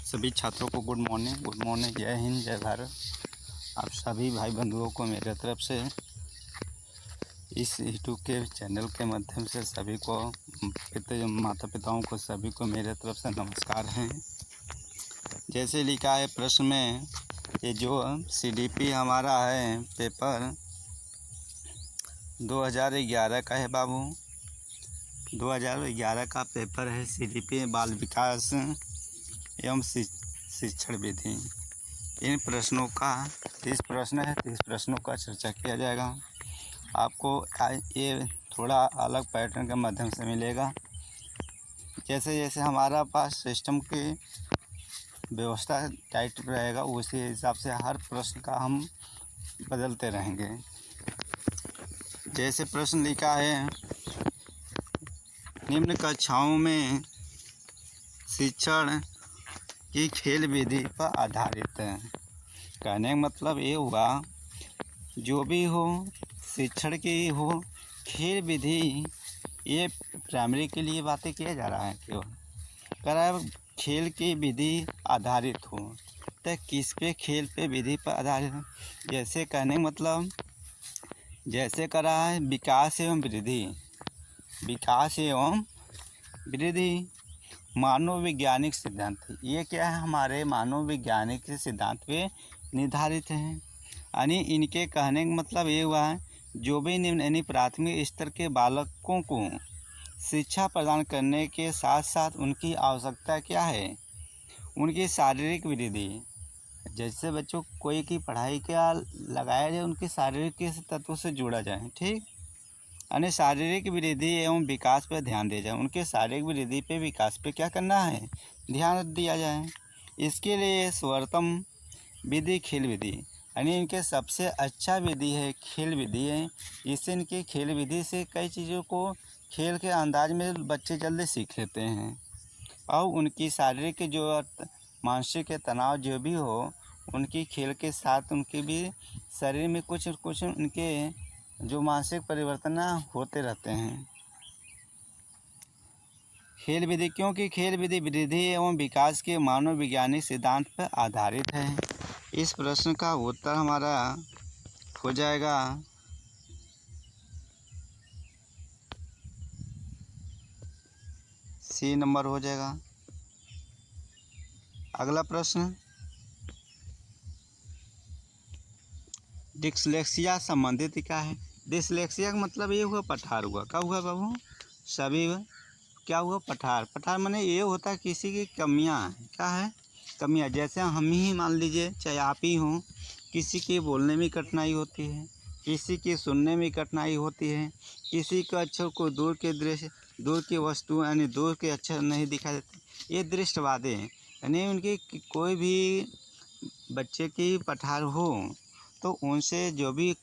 सभी छात्रों को गुड मॉर्निंग, जय हिंद, जय भारत। आप सभी भाई बंधुओं को मेरे तरफ से इस यूट्यूब के चैनल के माध्यम से सभी को माता पिताओं को सभी को मेरे तरफ से नमस्कार हैं। जैसे लिखा है प्रश्न में, ये जो CDP हमारा है पेपर 2011 का है बाबू। 2011 का पेपर है CDP बाल विकास एवं शिक्षण विधि। इन प्रश्नों का 30 प्रश्न है, 30 प्रश्नों का चर्चा किया जाएगा। आपको ये थोड़ा अलग पैटर्न के माध्यम से मिलेगा। जैसे जैसे हमारा पास सिस्टम की व्यवस्था टाइट रहेगा, उसी हिसाब से हर प्रश्न का हम बदलते रहेंगे। जैसे प्रश्न लिखा है, निम्न कक्षाओं में शिक्षण की खेल विधि पर आधारित है। कहने का मतलब ये हुआ, जो भी हो शिक्षण की हो खेल विधि, ये प्राइमरी के लिए बातें किया जा रहा है। क्यों कह रहा है खेल की विधि आधारित हो, तो किस पे खेल पे विधि पर आधारित है। जैसे कहने का मतलब, जैसे कह रहा है विकास एवं वृद्धि, विकास एवं वृद्धि मानव वैज्ञानिक सिद्धांत, ये क्या है, हमारे मानव वैज्ञानिक सिद्धांत पे निर्धारित हैं। यानी इनके कहने का मतलब ये हुआ है, जो भी निम्न यानी प्राथमिक स्तर के बालकों को शिक्षा प्रदान करने के साथ साथ उनकी आवश्यकता क्या है, उनकी शारीरिक वृद्धि। जैसे बच्चों कोई की पढ़ाई क्या लगाया जाए, उनके शारीरिक के तत्वों से जोड़ा जाए। ठीक, यानी शारीरिक वृद्धि एवं विकास पर ध्यान दिया जाए। उनके शारीरिक वृद्धि पे विकास पे क्या करना है, ध्यान दिया जाए। इसके लिए सर्वोत्तम विधि खेल विधि, यानी इनके सबसे अच्छा विधि है खेल विधि है। इससे इनकी खेल विधि से कई चीज़ों को खेल के अंदाज में बच्चे जल्दी सीख लेते हैं, और उनकी शारीरिक जो मानसिक तनाव जो भी हो, उनकी खेल के साथ उनके भी शरीर में कुछ कुछ उनके जो मानसिक परिवर्तन होते रहते हैं। खेल विधि, क्योंकि खेल विधि वृद्धि एवं विकास के मानव वैज्ञानिक सिद्धांत पर आधारित है। इस प्रश्न का उत्तर हमारा हो जाएगा C नंबर हो जाएगा। अगला प्रश्न, डिस्लेक्सिया संबंधित क्या है। डिस्लेक्सिया का मतलब ये हुआ पठार हुआ। क्या हुआ बाबू, सभी क्या हुआ, पठार। पठार माने ये होता है किसी की कमियां, क्या है, कमियां। जैसे हम ही मान लीजिए, चाहे आप ही हों, किसी के बोलने में कठिनाई होती है, किसी के सुनने में कठिनाई होती है, किसी के अक्षर को दूर के दृश्य, दूर की वस्तु यानी दूर के अक्षर नहीं दिखाई देते, ये दृष्टवादी हैं। यानी उनकी कोई भी बच्चे की पठार हो तो उनसे जो भी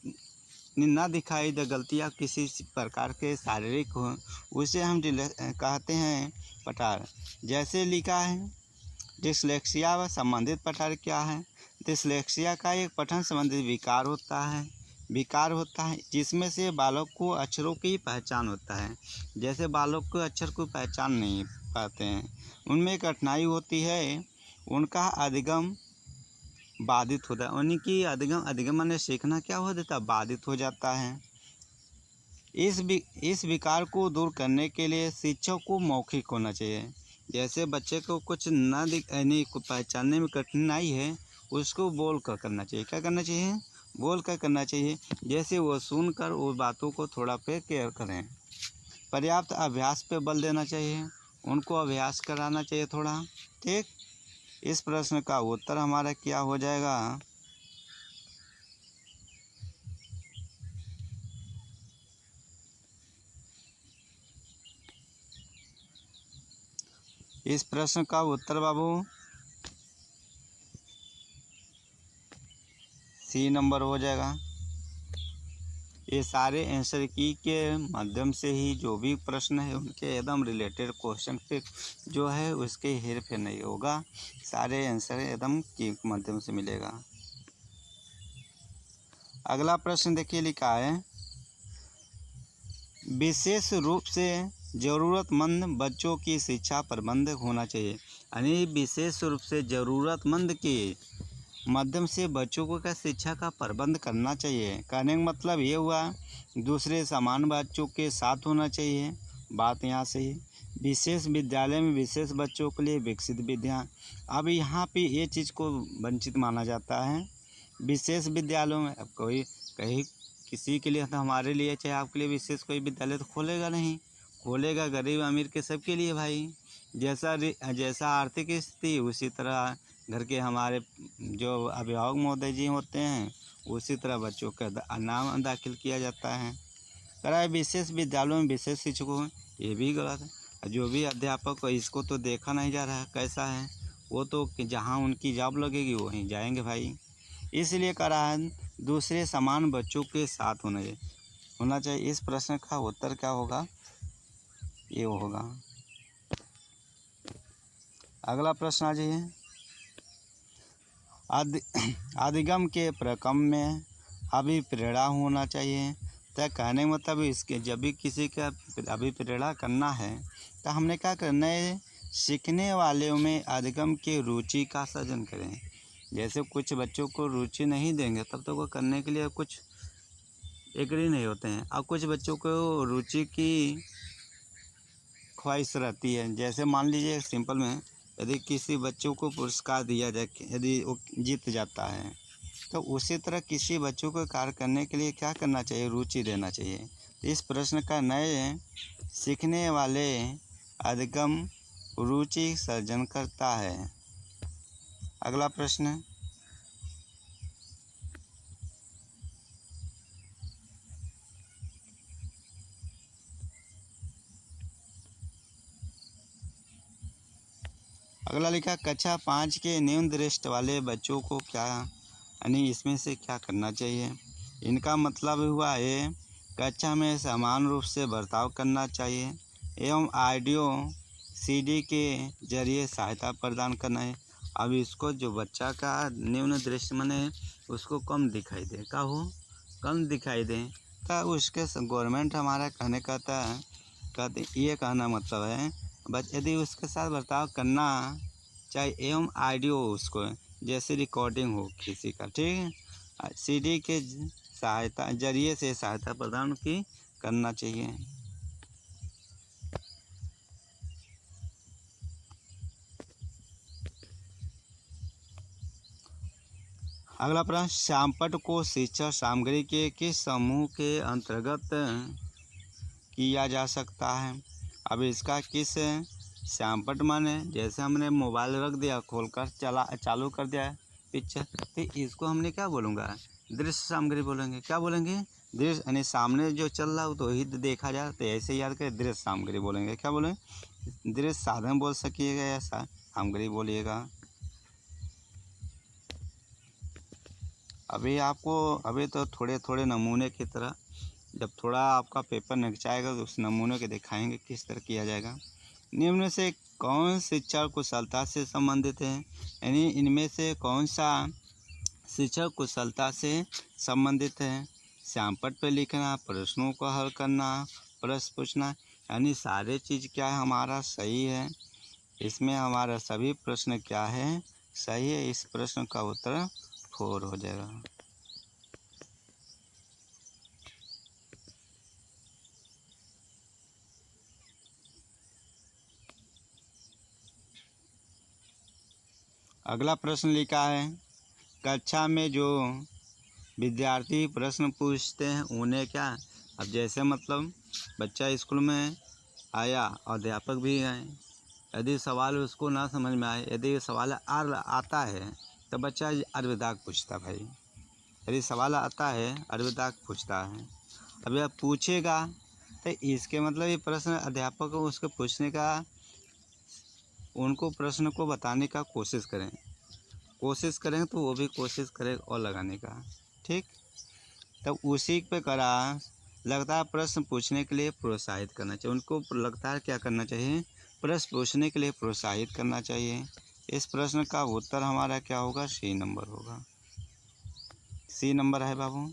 ना दिखाई दे गलतियाँ किसी प्रकार के शारीरिक हो, उसे हम कहते हैं पठार। जैसे लिखा है, डिस्लेक्सिया व संबंधित पठार क्या है। डिस्लेक्सिया का एक पठन संबंधित विकार होता है जिसमें से बालक को अक्षरों की पहचान होता है। जैसे बालक को अक्षर को पहचान नहीं पाते हैं, उनमें कठिनाई होती है, उनका अधिगम बाधित होता है। उनकी अधिगम माने सीखना क्या हो जाता है, बाधित हो जाता है। इस विकार को दूर करने के लिए शिक्षक को मौखिक होना चाहिए। जैसे बच्चे को कुछ नहीं पहचानने में कठिनाई है, उसको बोल कर करना चाहिए। क्या करना चाहिए, बोल कर करना चाहिए। जैसे वो सुनकर वो बातों को थोड़ा पे केयर करें। पर्याप्त अभ्यास पे बल देना चाहिए, उनको अभ्यास कराना चाहिए थोड़ा। ठीक, इस प्रश्न का उत्तर हमारा क्या हो जाएगा, इस प्रश्न का उत्तर बाबू C नंबर हो जाएगा। ये सारे आंसर की के माध्यम से ही जो भी प्रश्न है उनके एकदम रिलेटेड क्वेश्चन पे जो है उसके हेर फेर नहीं होगा, सारे आंसर एकदम के माध्यम से मिलेगा। अगला प्रश्न देखिए, लिखा है, विशेष रूप से ज़रूरतमंद बच्चों की शिक्षा प्रबंध होना चाहिए, यानी विशेष रूप से ज़रूरतमंद के माध्यम से बच्चों को क्या शिक्षा का प्रबंध करना चाहिए। कहने का मतलब ये हुआ दूसरे समान बच्चों के साथ होना चाहिए। बात यहाँ से ही विशेष विद्यालय में विशेष बच्चों के लिए विकसित विद्या, अब यहाँ पे ये चीज़ को वंचित माना जाता है विशेष विद्यालयों में। अब कोई कहीं किसी के लिए तो हमारे लिए चाहे आपके लिए विशेष कोई विद्यालय तो खोलेगा नहीं, खोलेगा गरीब अमीर के सबके लिए भाई। जैसा आर्थिक स्थिति उसी तरह घर के हमारे जो अभिभावक महोदय जी होते हैं उसी तरह बच्चों का नाम दाखिल किया जाता है। कराए विशेष विद्यालयों में विशेष शिक्षकों, ये भी गलत है। जो भी अध्यापक हो इसको तो देखा नहीं जा रहा है कैसा है, वो तो जहाँ उनकी जॉब लगेगी वहीं जाएंगे भाई। इसलिए करा है दूसरे समान बच्चों के साथ होना चाहिए। इस प्रश्न का उत्तर क्या होगा, ये होगा। अगला प्रश्न आ जाइए। अधिगम के प्रक्रम में अभिप्रेरणा होना चाहिए। तो कहने का मतलब इसके जब भी किसी का अभिप्रेरणा करना है तो हमने क्या करना है, सीखने वालों में अधिगम की रुचि का सृजन करें। जैसे कुछ बच्चों को रुचि नहीं देंगे तब तो वो करने के लिए कुछ एग्री नहीं होते हैं, और कुछ बच्चों को रुचि की ख्वाहिश रहती है। जैसे मान लीजिए सिंपल में यदि किसी बच्चों को पुरस्कार दिया जाए, यदि वो जीत जाता है तो उसी तरह किसी बच्चों को कार्य करने के लिए क्या करना चाहिए, रुचि देना चाहिए। तो इस प्रश्न का नए सीखने वाले अधिगम रुचि सर्जन करता है। अगला प्रश्न, अगला लिखा कक्षा 5 के न्यून दृष्टि वाले बच्चों को क्या यानी इसमें से क्या करना चाहिए। इनका मतलब हुआ है कक्षा में समान रूप से बर्ताव करना चाहिए एवं ऑडियो सीडी के जरिए सहायता प्रदान करना है। अब इसको जो बच्चा का न्यून दृष्टि माने उसको कम दिखाई दे, का हो कम दिखाई दे तो उसके गवर्नमेंट हमारा कहने का कहते ये कहना मतलब है यदि उसके साथ बर्ताव करना चाहे एवं ऑडियो उसको जैसे रिकॉर्डिंग हो किसी का, ठीक है, सीडी के सहायता जरिए से सहायता प्रदान की करना चाहिए। अगला प्रश्न, श्यामपट्ट को शिक्षण सामग्री के किस समूह के अंतर्गत किया जा सकता है। अब इसका किस श्यामपट्ट माने जैसे हमने मोबाइल रख दिया खोलकर चालू कर दिया पिक्चर, तो इसको हमने क्या बोलूँगा, दृश्य सामग्री बोलेंगे। क्या बोलेंगे, दृश्य, यानी सामने जो चल रहा हो तो वही देखा जाए तो ऐसे याद करें दृश्य सामग्री बोलेंगे। क्या बोलें, दृश्य साधन बोल सकिएगा या सामग्री बोलिएगा। अभी तो थोड़े थोड़े नमूने की तरह जब थोड़ा आपका पेपर निकचाएगा तो उस नमूने के दिखाएंगे किस तरह किया जाएगा। निम्न से कौन शिक्षा कुशलता से संबंधित है, यानी इनमें से कौन सा शिक्षा कुशलता से संबंधित है। श्यामपट्ट पर लिखना, प्रश्नों को हल करना, प्रश्न पूछना, यानी सारे चीज़ क्या है हमारा सही है। इसमें हमारा सभी प्रश्न क्या है, सही है। इस प्रश्न का उत्तर 4 हो जाएगा। अगला प्रश्न लिखा है कक्षा में जो विद्यार्थी प्रश्न पूछते हैं उन्हें क्या, अब जैसे मतलब बच्चा स्कूल में आया, अध्यापक भी हैं, यदि सवाल उसको ना समझ में आए, यदि सवाल आता है तो बच्चा अर्धदाग पूछता भाई। यदि सवाल आता है अर्धदाग पूछता है। अब यह पूछेगा तो इसके मतलब ये प्रश्न अध्यापक को उसके पूछने का, उनको प्रश्न को बताने का कोशिश करें तो वो भी कोशिश करें और लगाने का, ठीक। तब उसी पे करा लगता है प्रश्न पूछने के लिए प्रोत्साहित करना चाहिए। उनको लगता है क्या करना चाहिए, प्रश्न पूछने के लिए प्रोत्साहित करना चाहिए। इस प्रश्न का उत्तर हमारा क्या होगा, सी नंबर होगा। सी नंबर है बाबू।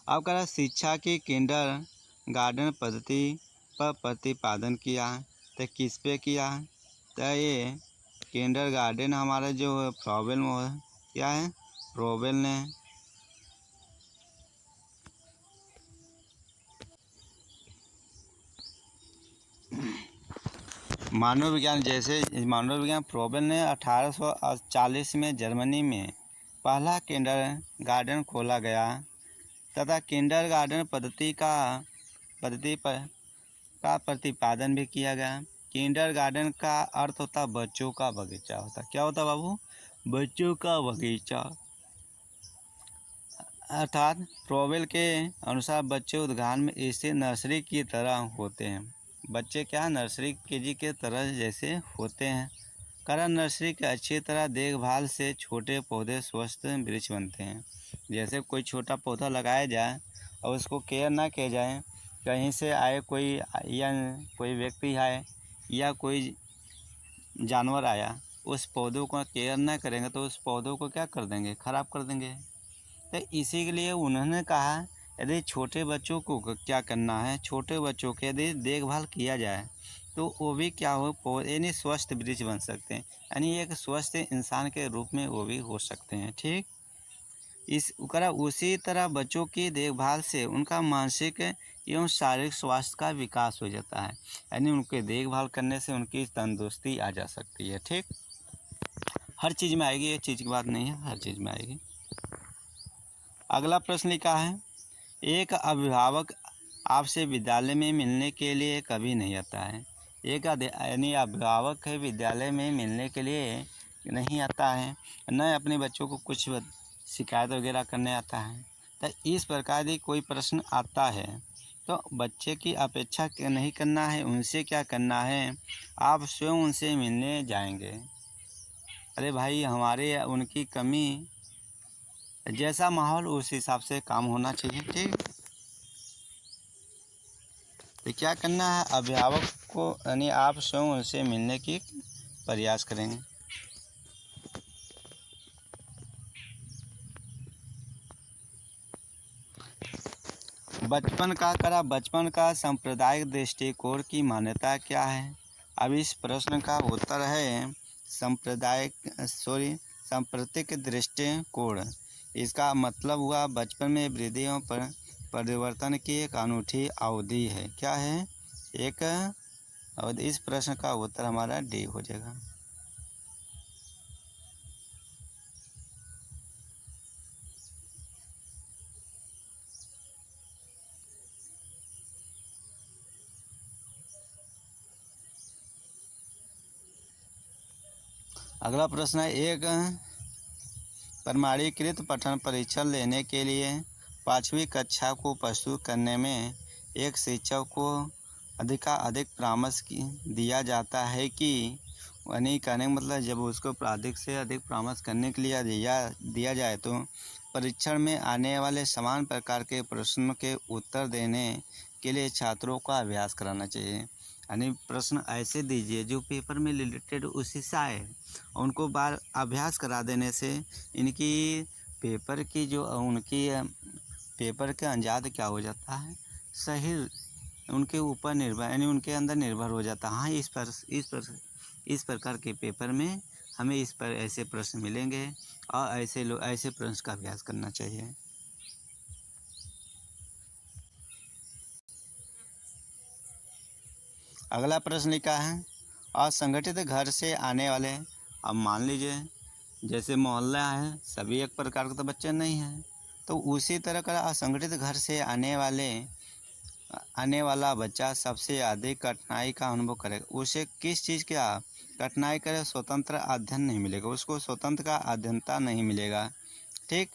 अब कह रहा शिक्षा की किंडर गार्डन पद्धति पर प्रतिपादन किया। तो किस पे किया? तो ये किंडरगार्टन हमारा जो फ्रॉबेल में क्या है, फ्रॉबेल ने मानव विज्ञान, जैसे मानव विज्ञान फ्रॉबेल ने 1840 में जर्मनी में पहला किंडरगार्टन खोला गया तथा किंडरगार्टन पद्धति का प्रतिपादन भी किया गया। किंडरगार्टन का अर्थ होता बच्चों का बगीचा होता। क्या होता बाबू? बच्चों का बगीचा। अर्थात फ्रॉबेल के अनुसार बच्चे उद्यान में ऐसे नर्सरी की तरह होते हैं। बच्चे क्या नर्सरी केजी के तरह जैसे होते हैं। कारण नर्सरी के अच्छी तरह देखभाल से छोटे पौधे स्वस्थ वृक्ष बनते हैं। जैसे कोई छोटा पौधा लगाया जाए और उसको केयर ना किया जाए, कहीं से आए कोई या कोई व्यक्ति आए या कोई जानवर आया, उस पौधों को केयर ना करेंगे तो उस पौधों को क्या कर देंगे? ख़राब कर देंगे। तो इसी के लिए उन्होंने कहा यदि छोटे बच्चों को क्या करना है, छोटे बच्चों के यदि देखभाल किया जाए तो वो भी क्या हो, यानी स्वस्थ वृक्ष बन सकते हैं, यानी एक स्वस्थ इंसान के रूप में वो भी हो सकते हैं। ठीक उसी तरह बच्चों की देखभाल से उनका मानसिक एवं शारीरिक स्वास्थ्य का विकास हो जाता है, यानी उनके देखभाल करने से उनकी तंदुरुस्ती आ जा सकती है। ठीक, हर चीज़ में आएगी, ये चीज़ की बात नहीं है, हर चीज़ में आएगी। अगला प्रश्न लिखा है, एक अभिभावक आपसे विद्यालय में मिलने के लिए कभी नहीं आता है। एक यानी अभिभावक है विद्यालय में मिलने के लिए नहीं आता है, न अपने बच्चों को कुछ शिकायत वगैरह करने आता है। तो इस प्रकार यदि कोई प्रश्न आता है तो बच्चे की अपेक्षा नहीं करना है, उनसे क्या करना है, आप स्वयं उनसे मिलने जाएंगे। अरे भाई, हमारे उनकी कमी जैसा माहौल उस हिसाब से काम होना चाहिए। ठीक, तो क्या करना है, अभिभावक को यानी आप स्वयं उनसे मिलने की प्रयास करेंगे। बचपन का सांप्रदायिक दृष्टिकोण की मान्यता क्या है? अब इस प्रश्न का उत्तर है सांप्रदायिक दृष्टिकोण। इसका मतलब हुआ बचपन में वृद्धि एवं परिवर्तन की एक अनूठी अवधि है। क्या है? एक अवधि। इस प्रश्न का उत्तर हमारा डी हो जाएगा। अगला प्रश्न है, एक प्रमाणीकृत पठन परीक्षण लेने के लिए 5वीं कक्षा को प्रस्तुत करने में एक शिक्षक को अधिक परामर्श दिया जाता है कि यानी कहने का मतलब जब उसको अधिक से अधिक परामर्श करने के लिए दिया जाए तो परीक्षण में आने वाले समान प्रकार के प्रश्नों के उत्तर देने के लिए छात्रों का अभ्यास कराना चाहिए। यानी प्रश्न ऐसे दीजिए जो पेपर में रिलेटेड उसी से आए, उनको बार अभ्यास करा देने से इनकी पेपर की जो उनकी पेपर का अंदाज़ क्या हो जाता है, सही उनके ऊपर निर्भर यानी उनके अंदर निर्भर हो जाता है। हाँ, इस प्रकार के पेपर में हमें इस पर ऐसे प्रश्न मिलेंगे और ऐसे प्रश्न का अभ्यास करना चाहिए। अगला प्रश्न लिखा है, असंगठित घर से आने वाले, अब मान लीजिए जैसे मोहल्ला है, सभी एक प्रकार के तो बच्चे नहीं हैं, तो उसी तरह का असंगठित घर से आने वाला बच्चा सबसे अधिक कठिनाई का अनुभव करेगा। उसे किस चीज़ का कठिनाई करे? स्वतंत्र अध्ययन नहीं मिलेगा, उसको स्वतंत्र का अध्ययनता नहीं मिलेगा। ठीक,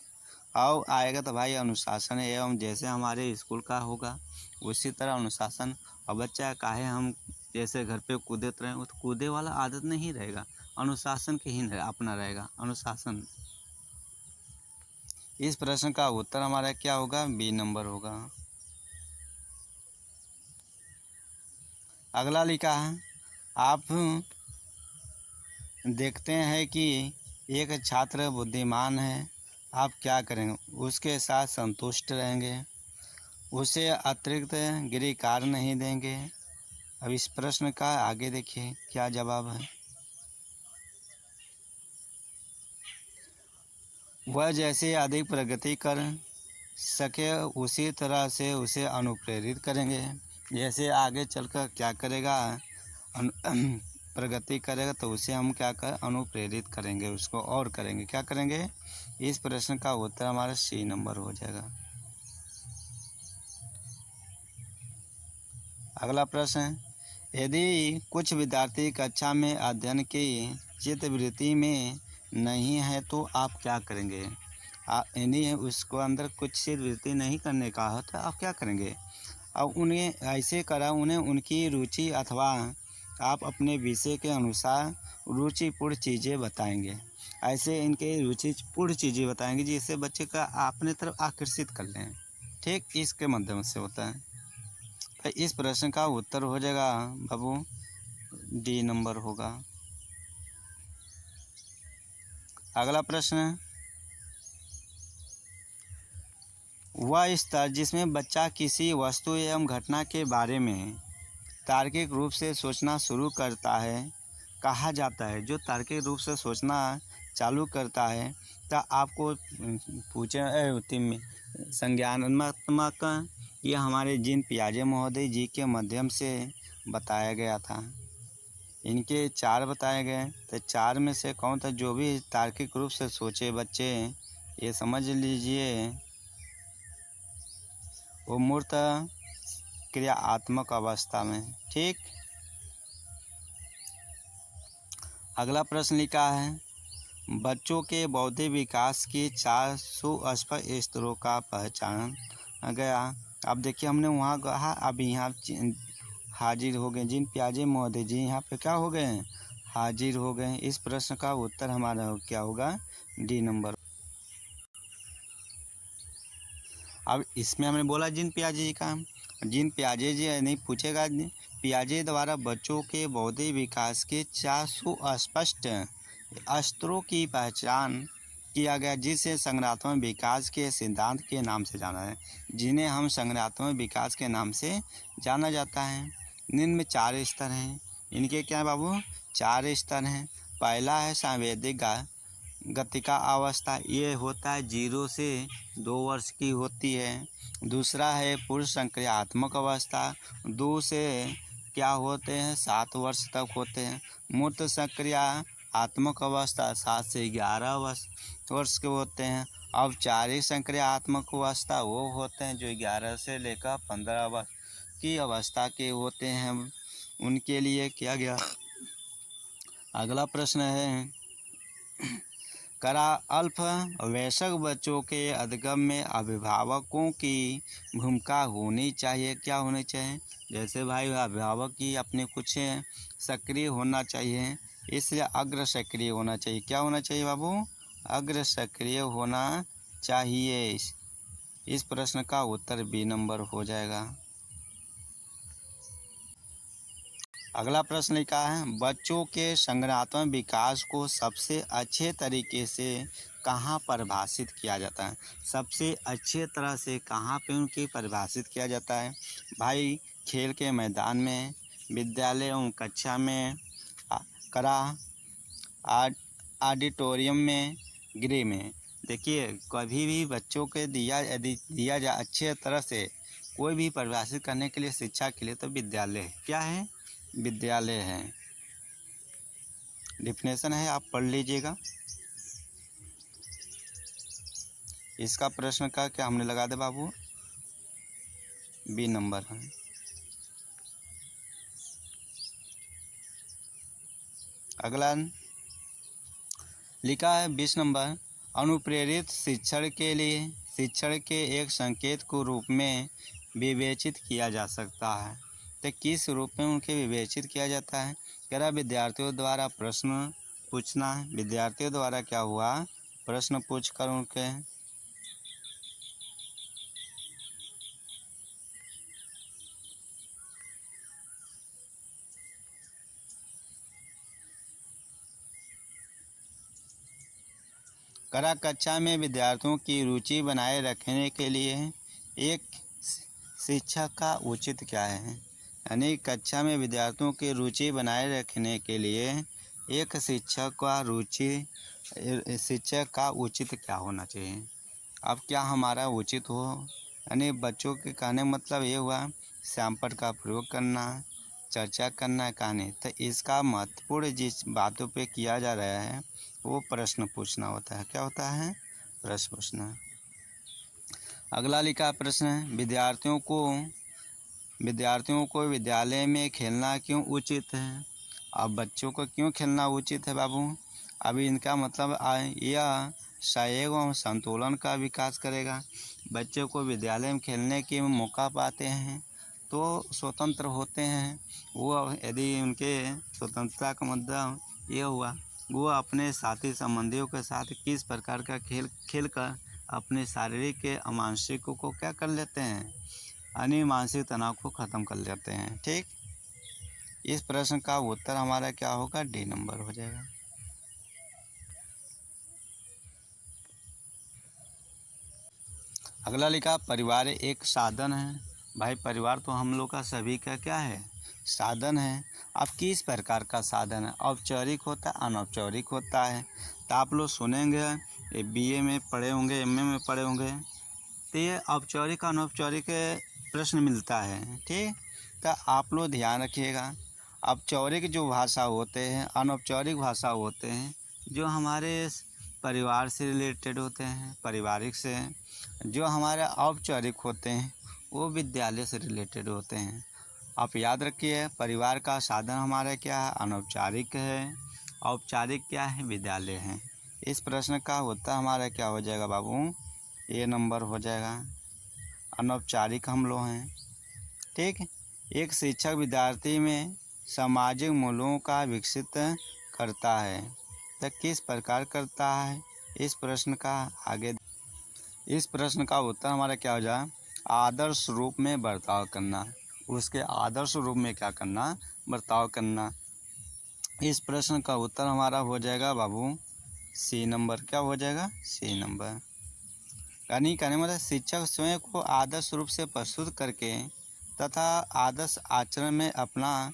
और आएगा तो भाई अनुशासन एवं जैसे हमारे स्कूल का होगा उसी तरह अनुशासन। और बच्चा काहे हम जैसे घर पे कूदते रहें, वो तो कूदे वाला आदत नहीं रहेगा, अनुशासन के ही अपना रहेगा, अनुशासन। इस प्रश्न का उत्तर हमारा क्या होगा? बी नंबर होगा। अगला लिखा है, आप देखते हैं कि एक छात्र बुद्धिमान है, आप क्या करेंगे? उसके साथ संतुष्ट रहेंगे, उसे अतिरिक्त गृह कार्य नहीं देंगे, अब इस प्रश्न का आगे देखिए क्या जवाब है। वह जैसे अधिक प्रगति कर सके उसी तरह से उसे अनुप्रेरित करेंगे। जैसे आगे चलकर क्या करेगा, प्रगति करेगा तो उसे हम क्या कर अनुप्रेरित करेंगे, उसको और करेंगे, क्या करेंगे। इस प्रश्न का उत्तर हमारा सी नंबर हो जाएगा। अगला प्रश्न है, यदि कुछ विद्यार्थी कक्षा में अध्ययन की चित्तवृत्ति में नहीं है तो आप क्या करेंगे। यानी उसको अंदर कुछ चित्तवृत्ति नहीं करने का है तो आप क्या करेंगे। अब उन्हें ऐसे करा, उन्हें उनकी रुचि अथवा आप अपने विषय के अनुसार रुचिपूर्ण चीज़ें बताएंगे। ऐसे इनके रुचिपूर्ण चीज़ें बताएंगे जिससे बच्चे का अपने तरफ आकर्षित कर लें। ठीक, इसके माध्यम से होता है। तो इस प्रश्न का उत्तर हो जाएगा बाबू डी नंबर होगा। अगला प्रश्न, वह स्तर जिसमें बच्चा किसी वस्तु एवं घटना के बारे में तार्किक रूप से सोचना शुरू करता है कहा जाता है। जो तार्किक रूप से सोचना चालू करता है तो आपको पूछे संज्ञानात्मक, ये हमारे जीन पियाजे महोदय जी के माध्यम से बताया गया था। इनके 4 बताए गए, तो 4 में से कौन था जो भी तार्किक रूप से सोचे बच्चे, ये समझ लीजिए वो मूर्त क्रियात्मक अवस्था में। ठीक, अगला प्रश्न लिखा है, बच्चों के बौद्धिक विकास के 4 सुस्पष्ट स्तरों का पहचान गया। अब देखिए हमने वहाँ कहा, अब यहाँ हाजिर हो गए जीन पियाजे महोदय जी, यहाँ पे क्या हो गए हैं, हाजिर हो गए। इस प्रश्न का उत्तर हमारा क्या होगा, डी नंबर। अब इसमें हमने बोला जीन पियाजे जी का, जीन पियाजे जी नहीं पूछेगा, पियाजे द्वारा बच्चों के बौद्धिक विकास के 4 सुस्पष्ट स्तरों की पहचान किया गया, जिसे संज्ञानात्मक विकास के सिद्धांत के नाम से जाना है, जिन्हें हम संज्ञानात्मक विकास के नाम से जाना जाता है। निम्न में 4 स्तर हैं। इनके क्या है बाबू, 4 स्तर हैं। पहला है सांवेदिक गतिका अवस्था, ये होता है 0 से 2 वर्ष की होती है। दूसरा है पूर्व संक्रियात्मक अवस्था, 2 से क्या होते हैं 7 वर्ष तक होते हैं। मूर्त संक्रियात्मक अवस्था 7 से 11 वर्ष के होते हैं। अब चारिक संक्रियात्मक अवस्था वो होते हैं जो 11 से लेकर 15 वर्ष की अवस्था के होते हैं, उनके लिए किया गया। अगला प्रश्न है, करा अल्प वयस्क बच्चों के अधिगम में अभिभावकों की भूमिका होनी चाहिए। क्या होनी चाहिए, जैसे भाई अभिभावक की अपने कुछ सक्रिय होना चाहिए, इसलिए अग्र सक्रिय होना चाहिए। क्या होना चाहिए बाबू, अग्र सक्रिय होना चाहिए। इस प्रश्न का उत्तर बी नंबर हो जाएगा। अगला प्रश्न लिखा है, बच्चों के संज्ञानात्मक विकास को सबसे अच्छे तरीके से कहाँ परिभाषित किया जाता है। सबसे अच्छे तरह से कहाँ पे उनकी परिभाषित किया जाता है भाई, खेल के मैदान में, विद्यालय एवं कक्षा में, करा ऑडिटोरियम में, गृह में। देखिए कभी भी बच्चों के यदि दिया जाए अच्छे तरह से कोई भी परिभाषित करने के लिए शिक्षा के लिए, तो विद्यालय क्या है, विद्यालय है। डिफिनेशन है, आप पढ़ लीजिएगा। इसका प्रश्न का क्या हमने लगा दे बाबू, बी नंबर है। अगला लिखा है 20 नंबर, अनुप्रेरित शिक्षण के लिए शिक्षण के एक संकेत को रूप में विवेचित किया जा सकता है। तो किस रूप में उनके विवेचित किया जाता है, कह रहा विद्यार्थियों द्वारा प्रश्न पूछना है। विद्यार्थियों द्वारा क्या हुआ, प्रश्न पूछकर उनके करा कक्षा में विद्यार्थियों की रुचि बनाए रखने के लिए एक शिक्षक का उचित क्या है, यानी कक्षा में विद्यार्थियों की रुचि बनाए रखने के लिए एक शिक्षक का उचित क्या होना चाहिए। अब क्या हमारा उचित हो, यानी बच्चों के कहने का मतलब ये हुआ सैंपल का प्रयोग करना, चर्चा करना है कहानी। तो इसका महत्वपूर्ण जिस बातों पे किया जा रहा है वो प्रश्न पूछना होता है। क्या होता है? प्रश्न पूछना। अगला लिखा प्रश्न है, विद्यार्थियों को विद्यालय में खेलना क्यों उचित है। अब बच्चों को क्यों खेलना उचित है बाबू? अभी इनका मतलब यह सहयोग एवं संतुलन का विकास करेगा। बच्चों को विद्यालय में खेलने के मौका पाते हैं तो स्वतंत्र होते हैं। वो यदि उनके स्वतंत्रता का मतलब ये हुआ वो अपने साथी संबंधियों के साथ किस प्रकार का खेल कर अपने शारीरिक के मानसिक को क्या कर लेते हैं, यानी मानसिक तनाव को ख़त्म कर लेते हैं। ठीक, इस प्रश्न का उत्तर हमारा क्या होगा? डी नंबर हो जाएगा। अगला लिखा, परिवार एक साधन है। भाई परिवार तो हम लोग का सभी का क्या है? साधन है। अब किस प्रकार का साधन है? औपचारिक होता है, अनौपचारिक होता है। तो आप लोग सुनेंगे बीए में पढ़े होंगे, एमए में पढ़े होंगे, तो ये औपचारिक अनौपचारिक प्रश्न मिलता है। ठीक, तो आप लोग ध्यान रखिएगा। औपचारिक जो भाषा होते हैं, अनौपचारिक भाषा होते हैं जो हमारे परिवार से रिलेटेड होते हैं, पारिवारिक से। जो हमारे औपचारिक होते हैं वो विद्यालय से रिलेटेड होते हैं। आप याद रखिए, परिवार का साधन हमारा क्या है? अनौपचारिक है। औपचारिक क्या है? विद्यालय है। इस प्रश्न का उत्तर हमारा क्या हो जाएगा बाबू? ए नंबर हो जाएगा। अनौपचारिक हम लोग हैं। ठीक, एक शिक्षक विद्यार्थी में सामाजिक मूल्यों का विकसित करता है। तो किस प्रकार करता है? इस प्रश्न का उत्तर हमारा क्या हो जाए? आदर्श रूप में बर्ताव करना। उसके आदर्श रूप में क्या करना? बर्ताव करना। इस प्रश्न का उत्तर हमारा हो जाएगा बाबू सी नंबर। क्या हो जाएगा? C number. कहने मतलब शिक्षक स्वयं को आदर्श रूप से प्रस्तुत करके तथा आदर्श आचरण में अपना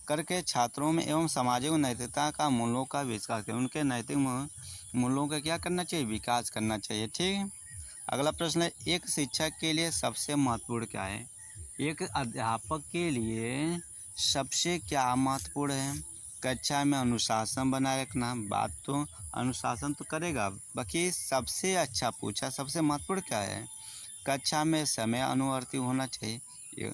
करके छात्रों में एवं सामाजिक नैतिकता का मूल्यों का विकास करें। उनके नैतिक मूल्यों का क्या करना चाहिए? विकास करना चाहिए। ठीक, अगला प्रश्न है, एक शिक्षक के लिए सबसे महत्वपूर्ण क्या है? एक अध्यापक के लिए सबसे क्या महत्वपूर्ण है? कक्षा में अनुशासन बनाए रखना। बात तो अनुशासन तो करेगा, बाकी सबसे अच्छा पूछा, सबसे महत्वपूर्ण क्या है? कक्षा में समय अनुवर्ती होना चाहिए।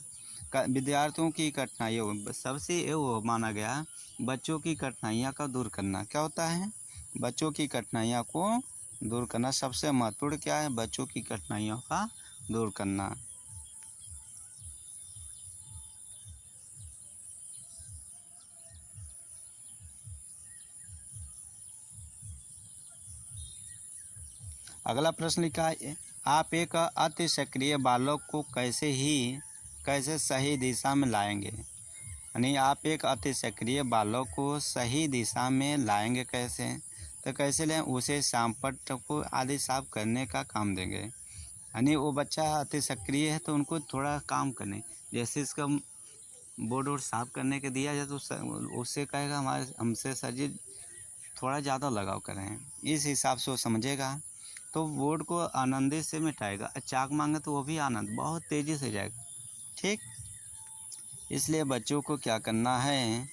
विद्यार्थियों की कठिनाइयों सबसे ये वो माना गया, बच्चों की कठिनाइयाँ का दूर करना। क्या होता है? बच्चों की कठिनाइयाँ को दूर करना सबसे महत्वपूर्ण क्या है? बच्चों की कठिनाइयों का दूर करना। अगला प्रश्न लिखा है, आप एक अति सक्रिय बालक को कैसे सही दिशा में लाएंगे। यानी आप एक अति सक्रिय बालक को सही दिशा में लाएंगे कैसे? तो कैसे लें? उसे शामपट को आदि साफ करने का काम देंगे। यानी वो बच्चा अति सक्रिय है तो उनको थोड़ा काम करने, जैसे इसका बोर्ड वोर्ड साफ करने के दिया जाए तो उससे कहेगा हमसे सर जी थोड़ा ज़्यादा लगाव करें, इस हिसाब से वो समझेगा तो बोर्ड को आनंदित से मिटाएगा। चाक मांगे तो वो भी आनंद बहुत तेज़ी से जाएगा। ठीक, इसलिए बच्चों को क्या करना है?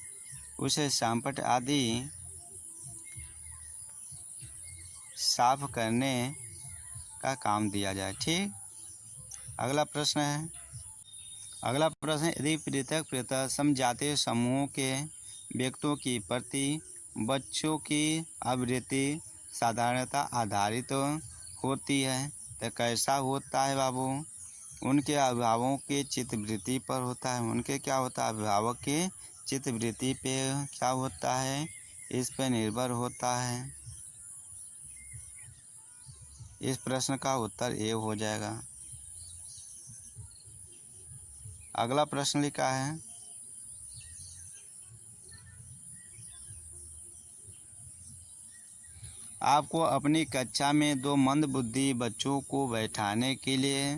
उसे शामपट आदि साफ करने का काम दिया जाए। ठीक, अगला प्रश्न है, यदि पृथक समजातीय समूह के व्यक्तियों की प्रति बच्चों की आवृत्ति साधारणता आधारित होती है तो कैसा होता है बाबू? उनके अभिभावकों के चित्तवृत्ति पर होता है। उनके क्या होता है? अभिभावक के चित्तवृत्ति पे क्या होता है? इस पर निर्भर होता है। इस प्रश्न का उत्तर ए हो जाएगा। अगला प्रश्न लिखा है, आपको अपनी कक्षा में दो मंदबुद्धि बच्चों को बैठाने के लिए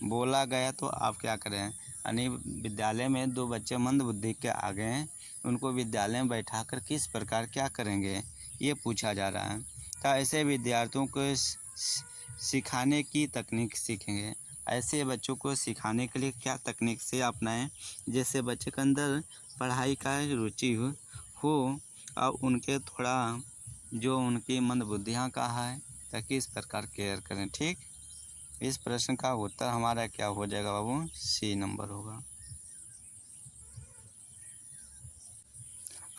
बोला गया तो आप क्या करें? यानी विद्यालय में दो बच्चे मंद बुद्धि के आ गए हैं, उनको विद्यालय में बैठाकर किस प्रकार क्या करेंगे ये पूछा जा रहा है। तो ऐसे विद्यार्थियों को सिखाने की तकनीक सीखेंगे। ऐसे बच्चों को सिखाने के लिए क्या तकनीक से अपनाएं, जैसे बच्चे के अंदर पढ़ाई का रुचि हो और उनके थोड़ा जो उनकी मंदबुद्धियाँ का है, ताकि इस प्रकार केयर करें। ठीक, इस प्रश्न का उत्तर हमारा क्या हो जाएगा बाबू? सी नंबर होगा।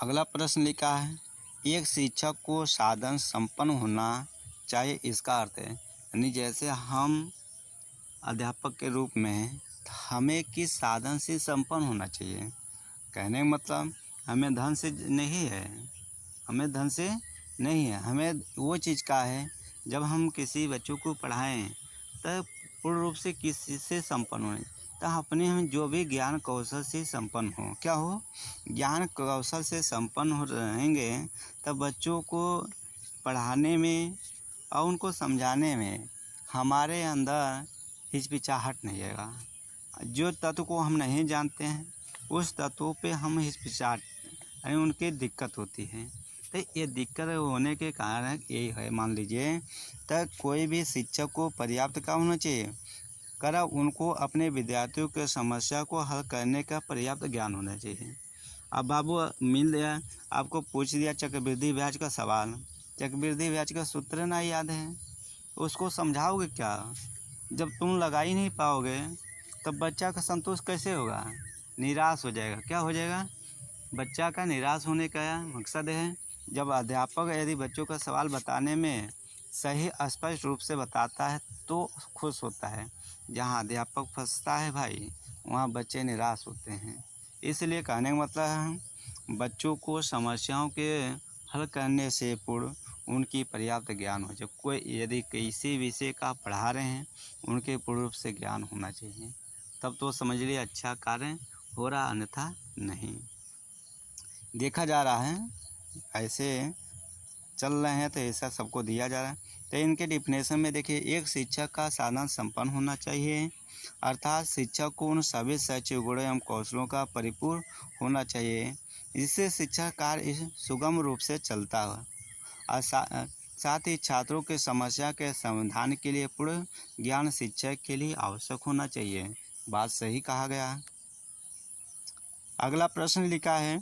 अगला प्रश्न लिखा है, एक शिक्षक को साधन संपन्न होना चाहिए, इसका अर्थ है यानी जैसे हम अध्यापक के रूप में हमें किस साधन से संपन्न होना चाहिए। कहने का मतलब हमें धन से नहीं है, हमें धन से नहीं है, हमें वो चीज़ का है जब हम किसी बच्चों को पढ़ाएं तब पूर्ण रूप से किस चीज़ से संपन्न हों, तो अपने हम जो भी ज्ञान कौशल से संपन्न हो, क्या हो, ज्ञान कौशल से संपन्न हो रहेंगे, तब बच्चों को पढ़ाने में और उनको समझाने में हमारे अंदर हिचकिचाहट नहीं आएगा। जो तत्व को हम नहीं जानते हैं उस तत्वों पे हम हिचकिचाहट यानी उनकी दिक्कत होती है। तो ये दिक्कत होने के कारण यही है, मान लीजिए, तो कोई भी शिक्षक को पर्याप्त क्या होना चाहिए, करा उनको अपने विद्यार्थियों के समस्या को हल करने का पर्याप्त ज्ञान होना चाहिए। अब बाबू मिल गया, आपको पूछ दिया चक्रवृद्धि ब्याज का सवाल, चक्रवृद्धि ब्याज का सूत्र ना याद है, उसको समझाओगे क्या? जब तुम लगा ही नहीं पाओगे तब बच्चा का संतोष कैसे होगा? निराश हो जाएगा। क्या हो जाएगा? बच्चा का निराश होने का मकसद है, जब अध्यापक यदि बच्चों का सवाल बताने में सही स्पष्ट रूप से बताता है तो खुश होता है। जहाँ अध्यापक फंसता है भाई, वहाँ बच्चे निराश होते हैं। इसलिए कहने का मतलब है बच्चों को समस्याओं के हल करने से पूर्व उनकी पर्याप्त ज्ञान हो जाए। कोई यदि किसी विषय का पढ़ा रहे हैं उनके पूर्ण रूप से ज्ञान होना चाहिए, तब तो समझ लिए अच्छा कार्य हो रहा, अन्यथा नहीं। देखा जा रहा है ऐसे चल रहे हैं तो ऐसा सबको दिया जा रहा है। तो इनके डिफिनेशन में देखिए, एक शिक्षक का साधन संपन्न होना चाहिए, अर्थात शिक्षक को उन सभी शैक्षिक गुणों एवं कौशलों का परिपूर्ण होना चाहिए जिससे शिक्षा कार्य सुगम रूप से चलता हो और साथ ही छात्रों के समस्या के समाधान के लिए पूर्ण ज्ञान शिक्षक के लिए आवश्यक होना चाहिए। बात सही कहा गया है। अगला प्रश्न लिखा है,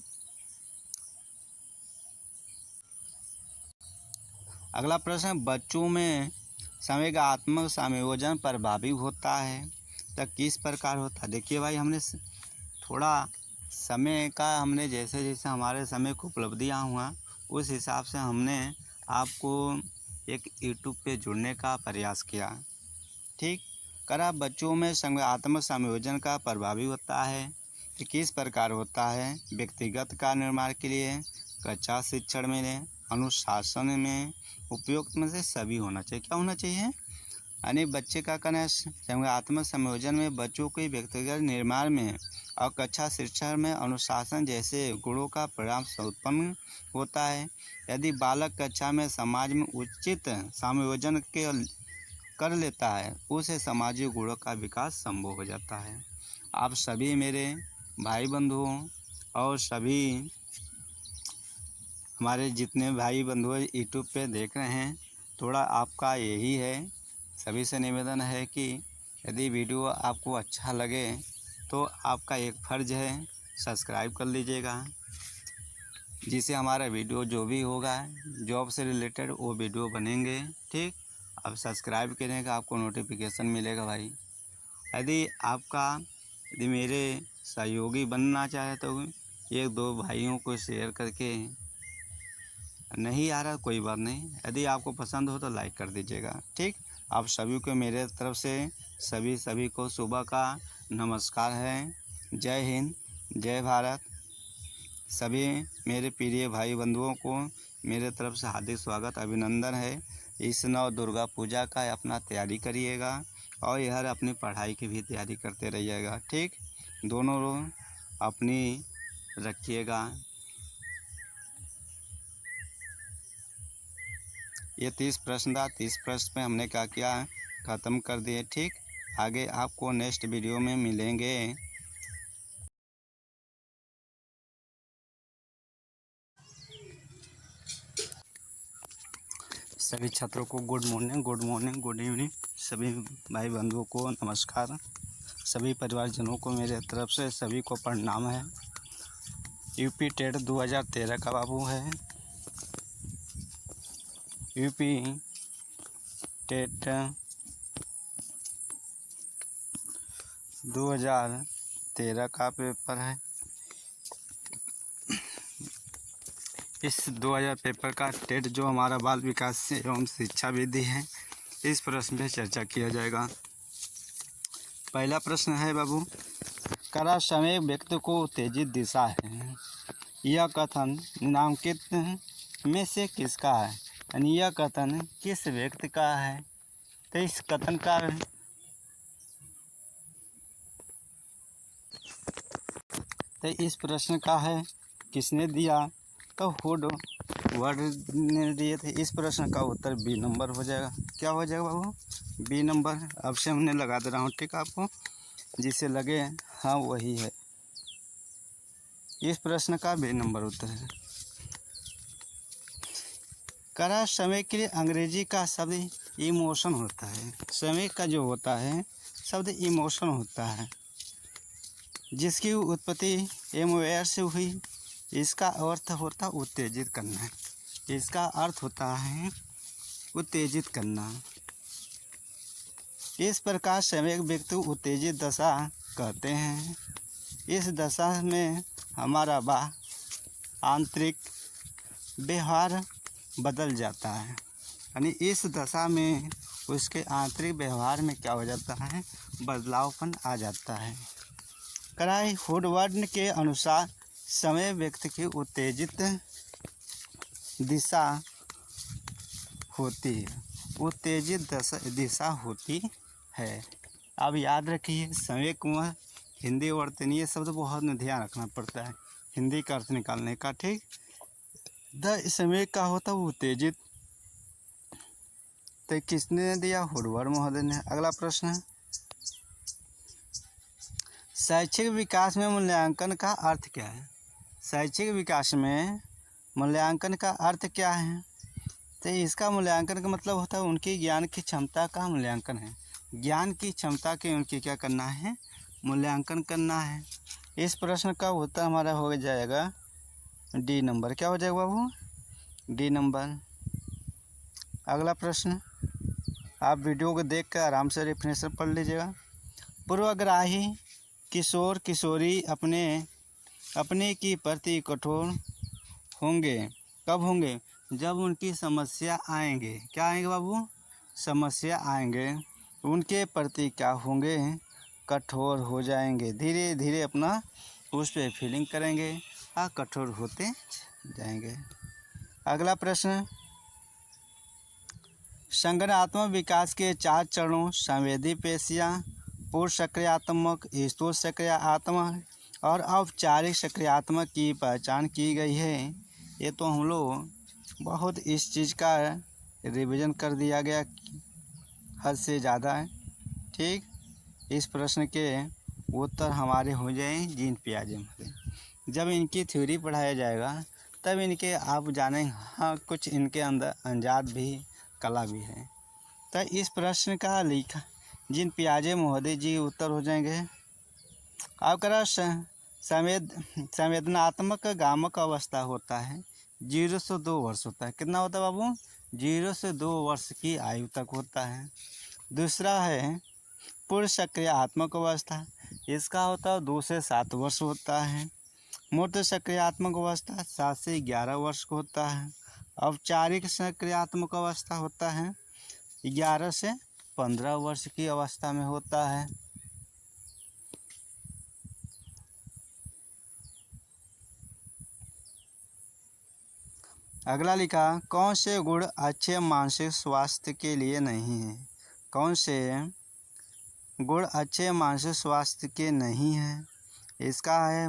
अगला प्रश्न, बच्चों में संवेगात्मक समायोजन प्रभावी होता है तो किस प्रकार होता है? देखिए भाई, हमने थोड़ा समय का हमने जैसे जैसे हमारे समय को उपलब्धियाँ हुआ उस हिसाब से हमने आपको एक यूट्यूब पे जुड़ने का प्रयास किया। ठीक, करा बच्चों में संवेगात्मक समायोजन का प्रभावी होता है कि किस प्रकार होता है? व्यक्तिगत कार्य निर्माण के लिए, कक्षा शिक्षण में, अनुशासन में, उपयुक्त में से सभी होना चाहिए। क्या होना चाहिए? यानी बच्चे का कहना संवेगात्मक संयोजन में बच्चों के व्यक्तिगत निर्माण में और कक्षा शिक्षण में अनुशासन जैसे गुणों का परिणाम उत्पन्न होता है। यदि बालक कक्षा में समाज में उचित समायोजन के कर लेता है उसे सामाजिक गुणों का विकास संभव हो जाता है। आप सभी मेरे भाई बंधुओं और सभी हमारे जितने भाई बंधु यूट्यूब पे देख रहे हैं, थोड़ा आपका यही है, सभी से निवेदन है कि यदि वीडियो आपको अच्छा लगे तो आपका एक फ़र्ज़ है सब्सक्राइब कर लीजिएगा, जिससे हमारा वीडियो जो भी होगा जॉब से रिलेटेड वो वीडियो बनेंगे। ठीक, अब सब्सक्राइब करेंगे आपको नोटिफिकेशन मिलेगा भाई। यदि मेरे सहयोगी बनना चाहे तो एक दो भाइयों को शेयर करके, नहीं आ रहा कोई बात नहीं, यदि आपको पसंद हो तो लाइक कर दीजिएगा। ठीक, आप सभी को मेरे तरफ से सभी को सुबह का नमस्कार है। जय हिंद, जय भारत। सभी मेरे प्रिय भाई बंधुओं को मेरे तरफ से हार्दिक स्वागत, अभिनंदन है। इस नव दुर्गा पूजा का अपना तैयारी करिएगा और यह अपनी पढ़ाई की भी तैयारी करते रहिएगा। ठीक, दोनों अपनी रखिएगा। ये 30 प्रश्न था, 30 प्रश्न में हमने क्या किया, ख़त्म कर दिए। ठीक, आगे आपको नेक्स्ट वीडियो में मिलेंगे। सभी छात्रों को गुड मॉर्निंग, गुड इवनिंग। सभी भाई बंधुओं को नमस्कार। सभी परिवारजनों को मेरे तरफ से सभी को प्रणाम है। यूपी टेट 2013 का बाबू है। यूपी टेट 2013 का पेपर है। इस 2000 पेपर का टेट जो हमारा बाल विकास एवं शिक्षा विधि है, इस प्रश्न पे चर्चा किया जाएगा। पहला प्रश्न है बाबू, करा समय व्यक्ति को उत्तेजित दिशा है, यह कथन निम्नलिखित में से किसका है? यानी यह कथन किस व्यक्ति का है? तो इस कथन का इस प्रश्न का है किसने दिया? तो हुड वर्ड ने दिए थे। इस प्रश्न का उत्तर बी नंबर हो जाएगा। क्या हो जाएगा बाबू? B number. अब से हमने लगा दे रहा हूँ, ठीक है आपको, जिसे लगे हाँ वही है। इस प्रश्न का बी नंबर उत्तर है। करा समय के लिए अंग्रेजी का शब्द इमोशन होता है। समय का जो होता है शब्द इमोशन होता है, जिसकी उत्पत्ति एमोएर से हुई। इसका अर्थ होता उत्तेजित करना। इसका अर्थ होता है उत्तेजित करना। इस प्रकार समय व्यक्ति उत्तेजित दशा कहते हैं। इस दशा में हमारा आंतरिक व्यवहार बदल जाता है। यानी इस दशा में उसके आंतरिक व्यवहार में क्या हो जाता है? बदलावपन आ जाता है। कराई हुडवर्ड के अनुसार समय व्यक्ति की उत्तेजित दिशा होती है। उत्तेजित दिशा होती है। अब याद रखिए, समय को हिंदी वर्तनीय ये शब्द बहुत ध्यान रखना पड़ता है हिंदी का अर्थ निकालने का, ठीक। द समय का होता है उत्तेजित। तो किसने दिया? हुडवर्ड महोदय ने। अगला प्रश्न, शैक्षिक विकास में मूल्यांकन का अर्थ क्या है? शैक्षिक विकास में मूल्यांकन का अर्थ क्या है? तो इसका मूल्यांकन का मतलब होता है उनकी ज्ञान की क्षमता का मूल्यांकन है। ज्ञान की क्षमता के उनकी क्या करना है? मूल्यांकन करना है। इस प्रश्न का उत्तर हमारा हो जाएगा डी नंबर। क्या हो जाएगा बाबू? D number. अगला प्रश्न, आप वीडियो को देख कर आराम से रेफरेंस पढ़ लीजिएगा। पूर्वाग्रही किशोर किशोरी अपने की प्रति कठोर होंगे। कब होंगे? जब उनकी समस्या आएंगे। क्या आएंगे बाबू? समस्या आएंगे। उनके प्रति क्या होंगे? कठोर हो जाएंगे। धीरे धीरे अपना उस पर फीलिंग करेंगे और कठोर होते जाएंगे। अगला प्रश्न, संज्ञानात्मक विकास के 4 चरणों संवेदी पेशियाँ, पूर्व सक्रियात्मक, स्थूल सक्रियात्मक और औपचारिक सक्रियात्मक की पहचान की गई है। ये तो हम लोग बहुत इस चीज़ का रिवीजन कर दिया गया हद से ज़्यादा है, ठीक। इस प्रश्न के उत्तर हमारे हो जाए जीन पियाजे में। जब इनकी थ्योरी पढ़ाया जाएगा तब इनके आप जानेंगे हाँ कुछ इनके अंदर अंजाद भी कला भी है। तो इस प्रश्न का लिखा जीन पियाजे महोदय जी उत्तर हो जाएंगे। आपका संवेदनात्मक गामक अवस्था होता है 0 से 2 वर्ष होता है। कितना होता है बाबू? 0 से 2 वर्ष की आयु तक होता है। दूसरा है पूर्व सक्रियात्मक अवस्था, इसका होता है 2 से 7 वर्ष होता है। मूर्त सक्रियात्मक अवस्था 7 से 11 वर्ष का होता है। औपचारिक सक्रियात्मक अवस्था होता है 11 से 15 वर्ष की अवस्था में होता है। अगला लिखा, कौन से गुण अच्छे मानसिक स्वास्थ्य के लिए नहीं है? कौन से गुण अच्छे मानसिक स्वास्थ्य के नहीं हैं? इसका है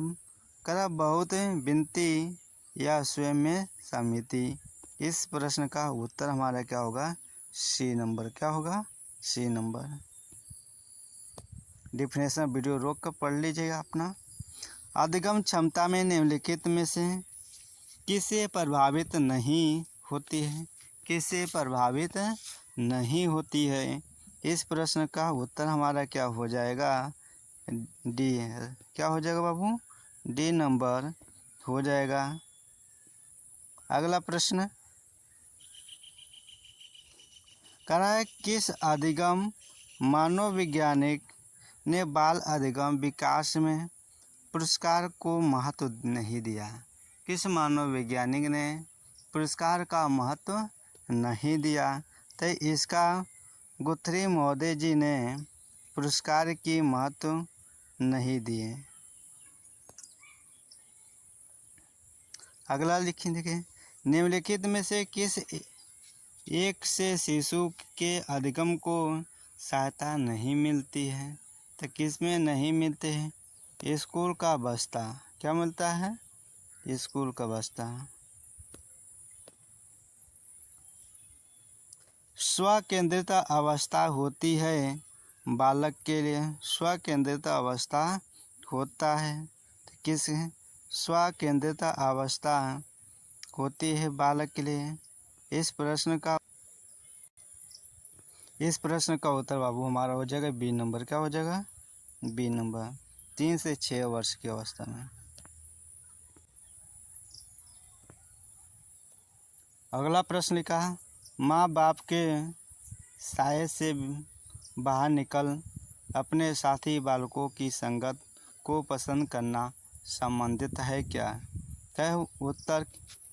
करा बहुत विनती या स्वयं में समिति। इस प्रश्न का उत्तर हमारा क्या होगा? C number. क्या होगा? C number. डिफिनेशन वीडियो रोक कर पढ़ लीजिएगा अपना। अधिगम क्षमता में निम्नलिखित में से किससे प्रभावित नहीं होती है? किससे प्रभावित नहीं होती है। इस प्रश्न का उत्तर हमारा क्या हो जाएगा, डी। क्या हो जाएगा बाबू, डी नंबर हो जाएगा। अगला प्रश्न कह रहा है किस अधिगम मनोवैज्ञानिक ने बाल अधिगम विकास में पुरस्कार को महत्व नहीं दिया। किस मनोवैज्ञानिक ने पुरस्कार का महत्व नहीं दिया। तो इसका गुथरी महोदय जी ने पुरस्कार की महत्व नहीं दिए। अगला लिखिए, देखिए निम्नलिखित में से किस एक से शिशु के अधिगम को सहायता नहीं मिलती है। तो किस में नहीं मिलते हैं, स्कूल का बस्ता। क्या मिलता है, स्कूल का बस्ता। स्वकेंद्रिता अवस्था होती है बालक के लिए, स्वकेंद्रिता अवस्था होता है। तो किस स्वकेंद्रिता अवस्था होती है बालक के लिए। इस प्रश्न का उत्तर बाबू हमारा हो जाएगा बी नंबर। क्या हो जाएगा, बी नंबर। 3 से 6 वर्ष की अवस्था में। अगला प्रश्न लिखा, माँ बाप के साये से बाहर निकल अपने साथी बालकों की संगत को पसंद करना संबंधित है क्या। क्या उत्तर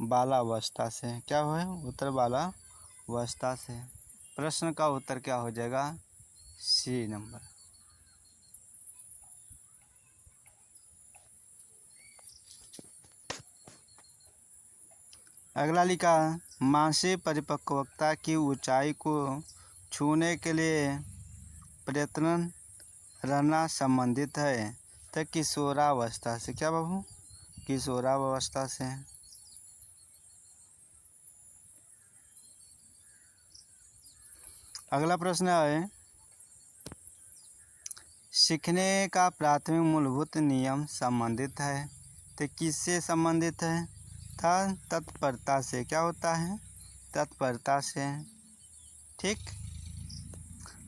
बालावस्था से। क्या है उत्तर बालावस्था से। प्रश्न का उत्तर क्या हो जाएगा, सी नंबर। अगला लिखा, मानसिक परिपक्वता की ऊंचाई को छूने के लिए प्रयत्न रहना संबंधित है। तो किशोरावस्था से। क्या बाबू, किशोरावस्था से। अगला प्रश्न है, सीखने का प्राथमिक मूलभूत नियम संबंधित है। तो किससे संबंधित है, था तत्परता से। क्या होता है, तत्परता से। ठीक।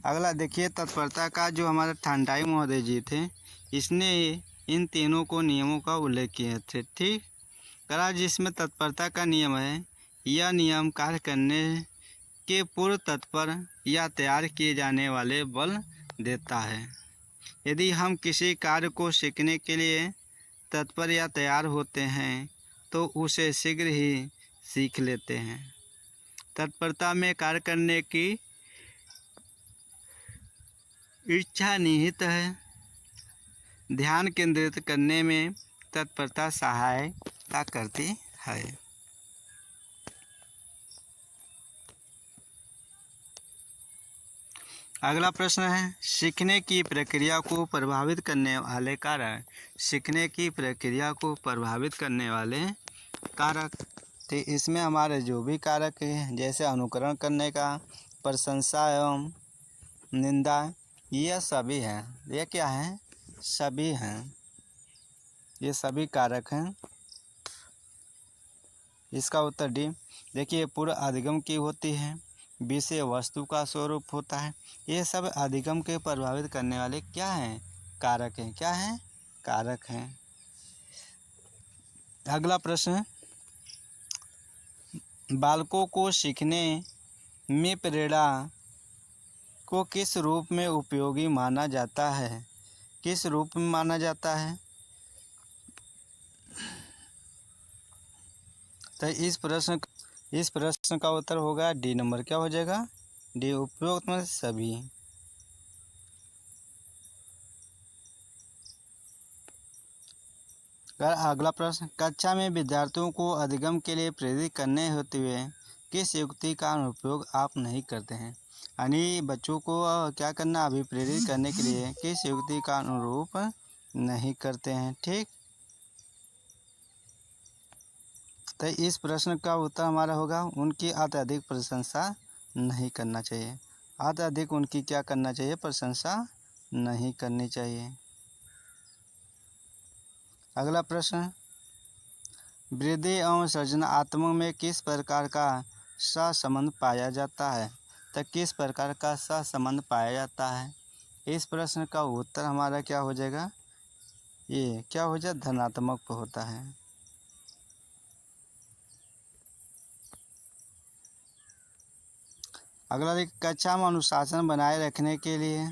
अगला देखिए, तत्परता का जो हमारे ठंडाई महोदय जी थे, इसने इन तीनों को नियमों का उल्लेख किए थे। ठीक। करा जिसमें तत्परता का नियम है, यह नियम कार्य करने के पूर्व तत्पर या तैयार किए जाने वाले बल देता है। यदि हम किसी कार्य को सीखने के लिए तत्पर या तैयार होते हैं तो उसे शीघ्र ही सीख लेते हैं। तत्परता में कार्य करने की इच्छा निहित है। ध्यान केंद्रित करने में तत्परता सहायता करती है। अगला प्रश्न है, सीखने की प्रक्रिया को प्रभावित करने वाले कारक। सीखने की प्रक्रिया को प्रभावित करने वाले कारक। तो इसमें हमारे जो भी कारक हैं, जैसे अनुकरण करने का, प्रशंसा एवं निंदा, ये सभी हैं। ये क्या हैं, सभी हैं। ये सभी कारक हैं। इसका उत्तर डी। देखिए, पूर्व अधिगम की होती है, विषय वस्तु का स्वरूप होता है। ये सब अधिगम के प्रभावित करने वाले क्या हैं, कारक हैं। क्या हैं, कारक हैं। अगला प्रश्न, बालकों को सीखने में प्रेरणा को किस रूप में उपयोगी माना जाता है। किस रूप में माना जाता है। तो इस प्रश्न का उत्तर होगा डी नंबर। क्या हो जाएगा, डी। उपयुक्त में सभी। अगला प्रश्न, कक्षा में विद्यार्थियों को अधिगम के लिए प्रेरित करने होते हुए किस युक्ति का उपयोग आप नहीं करते हैं। यानी बच्चों को क्या करना, अभिप्रेरित करने के लिए किस युक्ति का अनुरूप नहीं करते हैं। ठीक। तो इस प्रश्न का उत्तर हमारा होगा उनकी अत्यधिक प्रशंसा नहीं करना चाहिए। अत्यधिक उनकी क्या करना चाहिए, प्रशंसा नहीं करनी चाहिए। अगला प्रश्न, वृद्धि एवं सृजनात्मक में किस प्रकार का सहसंबंध पाया जाता है। तो किस प्रकार का सहसंबंध पाया जाता है? इस प्रश्न का उत्तर हमारा क्या हो जाएगा? ये क्या हो जाए? धनात्मक होता है। अगला देखिए, कक्षा में अनुशासन बनाए रखने के लिए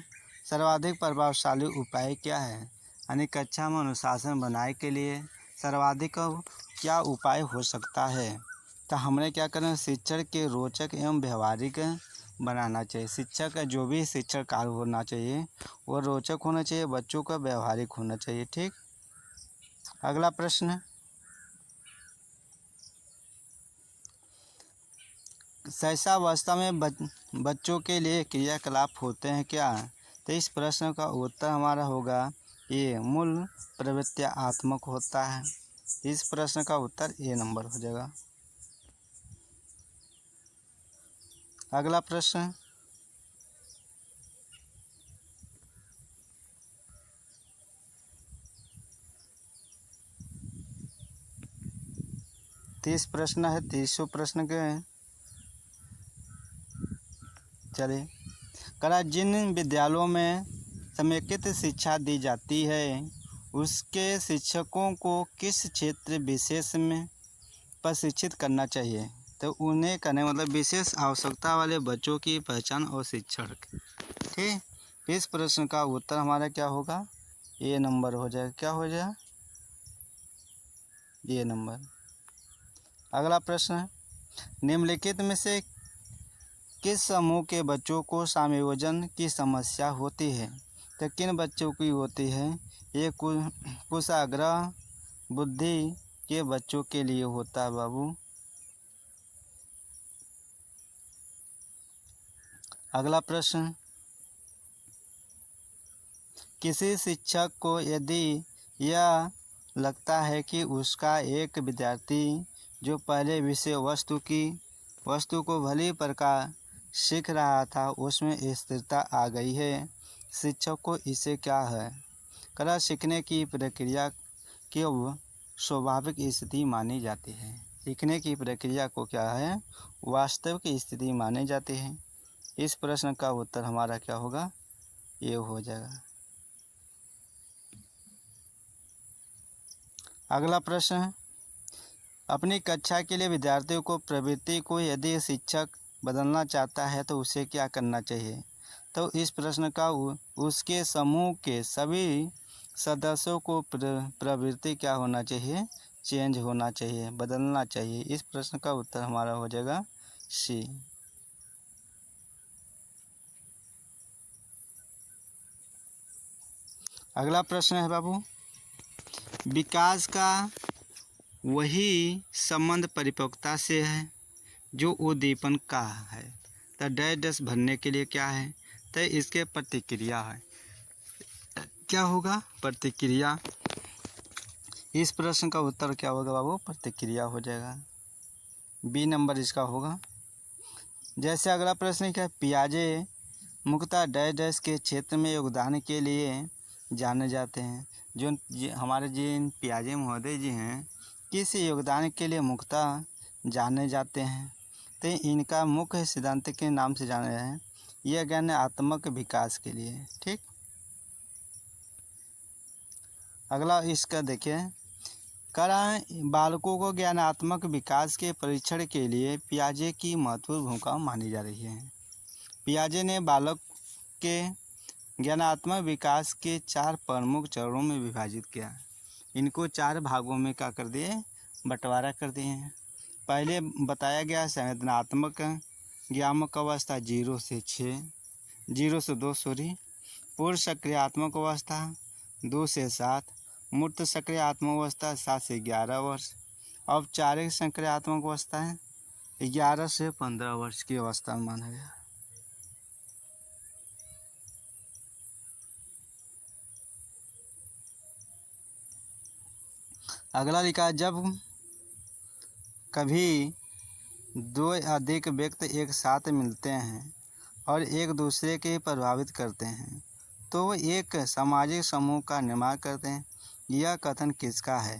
सर्वाधिक प्रभावशाली उपाय क्या है? यानी कक्षा में अनुशासन बनाए के लिए सर्वाधिक क्या उपाय हो सकता है? तो हमने क्या करना, शिक्षण के रोचक एवं व्यवहारिक बनाना चाहिए। शिक्षक का जो भी शिक्षण कार्य होना चाहिए वो रोचक होना चाहिए, बच्चों का व्यवहारिक होना चाहिए। ठीक। अगला प्रश्न, शैशवावस्था में बच्चों के लिए क्रियाकलाप होते हैं क्या? तो इस प्रश्न का उत्तर हमारा होगा ये मूल प्रवृत्त्यात्मक होता है। इस प्रश्न का उत्तर ए नंबर हो जाएगा। अगला प्रश्न, तीस प्रश्न है, 30 प्रश्न के चलिए। करा, जिन विद्यालयों में समेकित शिक्षा दी जाती है उसके शिक्षकों को किस क्षेत्र विशेष में प्रशिक्षित करना चाहिए? तो उन्हें करने मतलब विशेष आवश्यकता वाले बच्चों की पहचान और शिक्षण। ठीक। इस प्रश्न का उत्तर हमारा क्या होगा? ए नंबर हो जाएगा। क्या हो जाएगा? ए नंबर। अगला प्रश्न, निम्नलिखित में से किस समूह के बच्चों को समायोजन की समस्या होती है? तो किन बच्चों की होती है? ये कुशाग्र बुद्धि के बच्चों के लिए होता है बाबू। अगला प्रश्न, किसी शिक्षक को यदि यह लगता है कि उसका एक विद्यार्थी जो पहले विषय वस्तु को भली प्रकार सीख रहा था उसमें स्थिरता आ गई है, शिक्षक को इसे क्या है? कला सीखने की प्रक्रिया की स्वाभाविक स्थिति मानी जाती है। सीखने की प्रक्रिया को क्या है? वास्तविक स्थिति मानी जाती है। इस प्रश्न का उत्तर हमारा क्या होगा? ये हो जाएगा। अगला प्रश्न, अपनी कक्षा के लिए विद्यार्थियों को प्रवृत्ति को यदि शिक्षक बदलना चाहता है तो उसे क्या करना चाहिए? तो इस प्रश्न का उसके समूह के सभी सदस्यों को प्रवृत्ति क्या होना चाहिए? चेंज होना चाहिए, बदलना चाहिए। इस प्रश्न का उत्तर हमारा हो जाएगा सी। अगला प्रश्न है बाबू, विकास का वही संबंध परिपक्वता से है जो उद्दीपन का है। तो डैश डैश भरने के लिए क्या है? तो इसके प्रतिक्रिया है। क्या होगा? प्रतिक्रिया। इस प्रश्न का उत्तर क्या होगा बाबू? प्रतिक्रिया हो जाएगा। बी नंबर इसका होगा। जैसे अगला प्रश्न क्या है, पियाजे मुख्यतः डैश डैश के क्षेत्र में योगदान के लिए जाने जाते हैं। जो हमारे जिन पियाजे महोदय जी हैं किस योगदान के लिए मुख्यतः जाने जाते हैं? तो इनका मुख्य सिद्धांत के नाम से जाने हैं, यह ज्ञानात्मक विकास के लिए। ठीक। अगला इसका देखिए, बालकों को ज्ञानात्मक विकास के परीक्षण के लिए पियाजे की महत्वपूर्ण भूमिका मानी जा रही है। पियाजे ने बालक के ज्ञानात्मक विकास के 4 प्रमुख चरणों में विभाजित किया। इनको 4 भागों में क्या कर दिए? बंटवारा कर दिए हैं। पहले बताया गया संवेदनात्मक ज्ञानक अवस्था 0 से 6, 0 से 2 पूर्व सक्रियात्मक अवस्था 2 से 7, मूर्त सक्रियात्मक अवस्था 7 से 11 वर्ष, औपचारिक सक्रियात्मक अवस्था है 11 से 15 वर्ष की अवस्था माना गया। अगला लिखा, जब कभी 2 या अधिक व्यक्ति एक साथ मिलते हैं और एक दूसरे के प्रभावित करते हैं तो वो एक सामाजिक समूह का निर्माण करते हैं। यह कथन किसका है?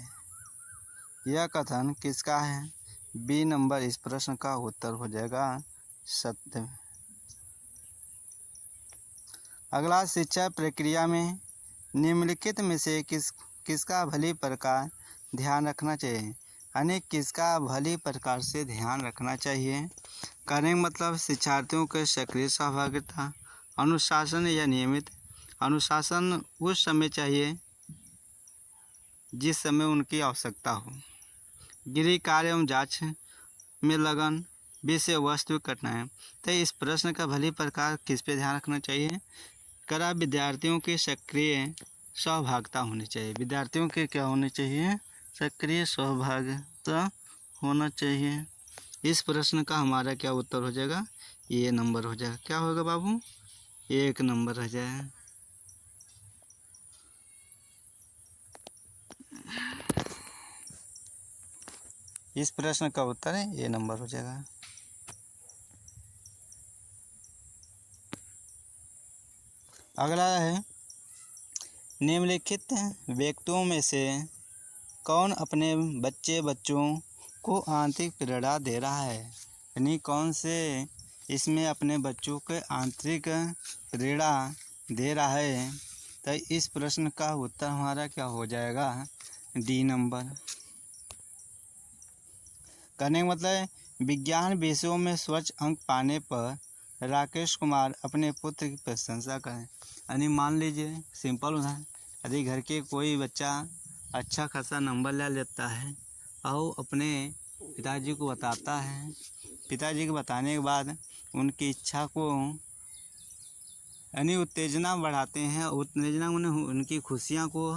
यह कथन किसका है? बी नंबर इस प्रश्न का उत्तर हो जाएगा सत्य। अगला, शिक्षा प्रक्रिया में निम्नलिखित में से किसका भली प्रकार ध्यान रखना चाहिए, यानी किसका भली प्रकार से ध्यान रखना चाहिए। कहने का मतलब शिक्षार्थियों के सक्रिय सहभागिता, अनुशासन या नियमित। अनुशासन उस समय चाहिए जिस समय उनकी आवश्यकता हो। गृह कार्य एवं जांच में लगन, विषय वस्तु कठिनाई। तो इस प्रश्न का भली प्रकार किस पे ध्यान रखना चाहिए। करा विद्यार्थियों की सक्रिय सहभागिता होनी चाहिए। विद्यार्थियों के क्या होने चाहिए, सक्रिय सहभागिता होना चाहिए। इस प्रश्न का हमारा क्या उत्तर हो जाएगा, ये नंबर हो जाएगा। क्या होगा बाबू, 1 नंबर हो जाए। इस प्रश्न का उत्तर है ये नंबर हो जाएगा। अगला है, निम्नलिखित व्यक्तियों में से कौन अपने बच्चों को आंतरिक प्रेरणा दे रहा है, यानी कौन से इसमें अपने बच्चों को आंतरिक प्रेरणा दे रहा है। तो इस प्रश्न का उत्तर हमारा क्या हो जाएगा, डी नंबर। कहने का मतलब विज्ञान विषयों में स्वच्छ अंक पाने पर राकेश कुमार अपने पुत्र की प्रशंसा करें। यानी मान लीजिए सिंपल उदाहरण, यदि घर के कोई बच्चा अच्छा खासा नंबर ले लेता है और अपने पिताजी को बताता है, पिताजी को बताने के बाद उनकी इच्छा को यानी उत्तेजना बढ़ाते हैं, उत्तेजना उनकी खुशियाँ को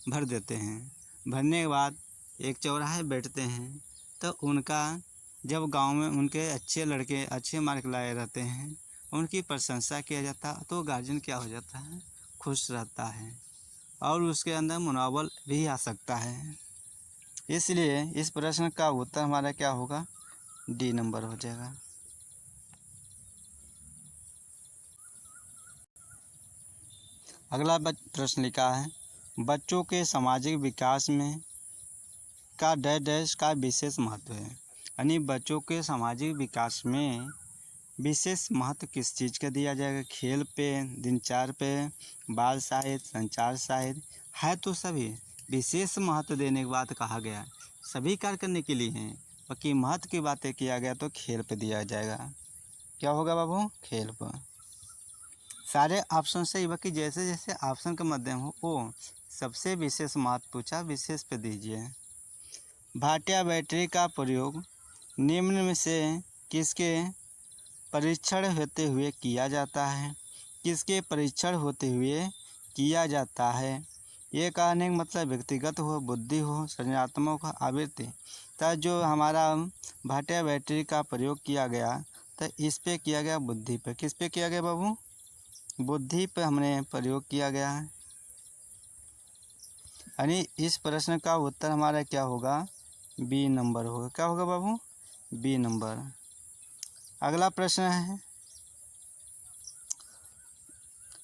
भर देते हैं। भरने के बाद एक चौराहे बैठते हैं, तो उनका जब गांव में उनके अच्छे लड़के अच्छे मार्क लाए रहते हैं, उनकी प्रशंसा किया जाता है, तो गार्जियन क्या हो जाता है, खुश रहता है और उसके अंदर मनोबल भी आ सकता है। इसलिए इस प्रश्न का उत्तर हमारा क्या होगा, डी नंबर हो जाएगा। अगला प्रश्न लिखा है, बच्चों के सामाजिक विकास में का डैश का विशेष महत्व है। यानी बच्चों के सामाजिक विकास में विशेष महत्व किस चीज़ का दिया जाएगा। खेल पे, दिनचर्या पे, बाल साहित्य, संचार साहित्य है, तो सभी विशेष महत्व देने के बाद कहा गया सभी कार्य करने के लिए हैं, बाकी महत्व की बातें किया गया तो खेल पे दिया जाएगा। क्या होगा बाबू, खेल पर। सारे ऑप्शन सही, बाकी जैसे जैसे ऑप्शन का माध्यम हो वो सबसे विशेष महत्व पूछा, विशेष पे दीजिए। भाटिया बैटरी का प्रयोग निम्न में से किसके परीक्षण होते हुए किया जाता है, किसके परीक्षण होते हुए किया जाता है। ये कहने का मतलब व्यक्तिगत हो, बुद्धि हो, सृजनात्मक हो, आवृत्ति। तो जो हमारा भाटिया बैटरी का प्रयोग किया गया तो इस पे किया गया बुद्धि पे। किस पे किया गया बाबू, बुद्धि पे हमने प्रयोग किया गया है। यानी इस प्रश्न का उत्तर हमारा क्या होगा, बी नंबर होगा। क्या होगा बाबू, बी नंबर। अगला प्रश्न है,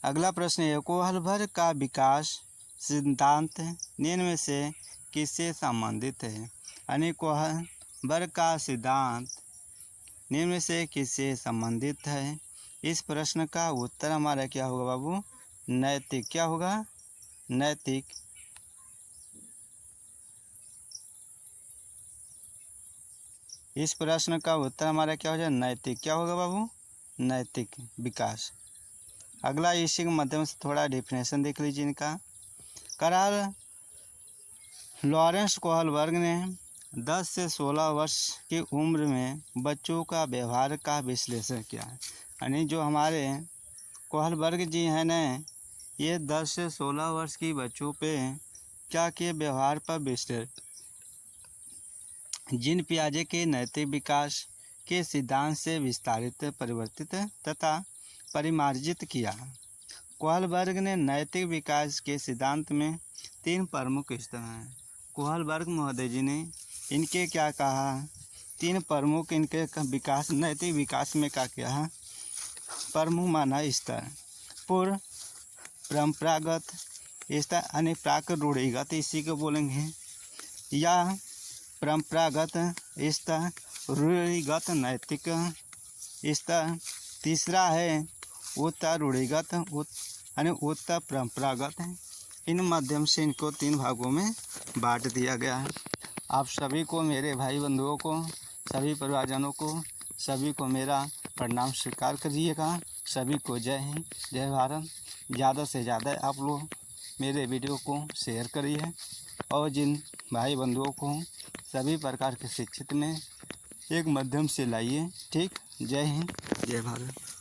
अगला प्रश्न है, कोहलबर का विकास सिद्धांत निम्न में से किससे संबंधित है। यानी कोहलबर का सिद्धांत निम्न में से किससे संबंधित है। इस प्रश्न का उत्तर हमारा क्या होगा बाबू, नैतिक। क्या होगा, नैतिक। इस प्रश्न का उत्तर हमारा क्या हो जाए, नैतिक। क्या होगा बाबू, नैतिक विकास। अगला इसी के माध्यम से थोड़ा डिफिनेशन देख लीजिए इनका। करार लॉरेंस कोहलबर्ग ने 10 से 16 वर्ष की उम्र में बच्चों का व्यवहार का विश्लेषण किया है। यानी जो हमारे कोहलबर्ग जी हैं न, ये 10 से 16 वर्ष की बच्चों पे क्या किए, व्यवहार पर विश्लेषण। जीन पियाजे के नैतिक विकास के सिद्धांत से विस्तारित, परिवर्तित तथा परिमार्जित किया। कोहलबर्ग ने नैतिक विकास के सिद्धांत में 3 प्रमुख स्तर हैं। कोहलबर्ग महोदय जी ने इनके क्या कहा, 3 प्रमुख इनके विकास, नैतिक विकास में क्या किया, प्रमुख माना स्तर। पूर्व परंपरागत स्तर यानी प्राक रूढ़िगत, इसी को बोलेंगे, या परंपरागत, इसका रूढ़िगत नैतिक, इसका तीसरा है उत्तर रूढ़िगत यानी उत्तर परंपरागत है। इन माध्यम से इनको 3 भागों में बांट दिया गया है। आप सभी को, मेरे भाई बंधुओं को, सभी परिवारजनों को, सभी को मेरा प्रणाम स्वीकार करिएगा। सभी को जय हिंद, जय भारत। ज़्यादा से ज़्यादा आप लोग मेरे वीडियो को शेयर करिए और जिन भाई बंधुओं को सभी प्रकार के शिक्षित में एक माध्यम से लाइए। ठीक, जय हिंद, जय भारत।